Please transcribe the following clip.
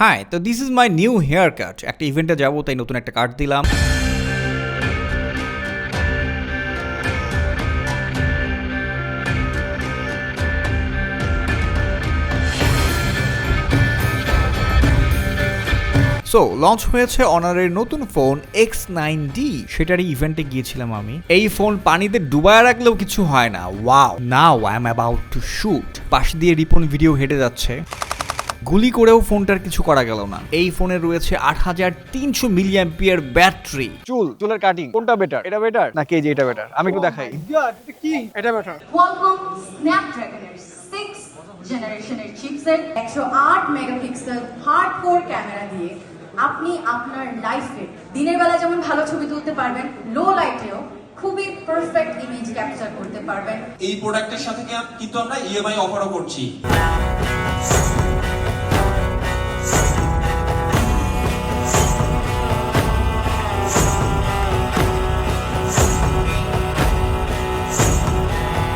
High, তো this is my new haircut. একটা ইভেন্টে যাবো তাই নতুন একটা কাট দিলাম। সো লঞ্চ হয়েছে অনারের নতুন ফোন X9D, সেটারই ইভেন্টে গিয়েছিলাম আমি। এই ফোন পানিতে ডুবায় রাখলেও কিছু হয় না। Wow, now I am about to shoot. পাশ দিয়ে রিপন ভিডিও হেঁটে যাচ্ছে। গুলি করেও ফোনটার কিছু করা গেল না। এই ফোনে রয়েছে 8300 মিলিঅ্যাম্পিয়ার ব্যাটারি। চুলের কাটিং কোনটা বেটার? এটা বেটার নাকি এই যে এটা বেটার? আমি একটু দেখাই। কি এটা বেটার? Qualcomm Snapdragon 6th জেনারেশনের চিপসেট 108 মেগাপিক্সেল হার্ডকোর ক্যামেরা দিয়ে আপনি আপনার লাইফে দিনের বেলা যেমন ভালো ছবি তুলতে পারবেন, লো লাইটেও খুবই পারফেক্ট ইমেজ ক্যাপচার করতে পারবেন। এই প্রোডাক্টের সাথে কিন্তু আমরা ইএমআই অফারও করছি।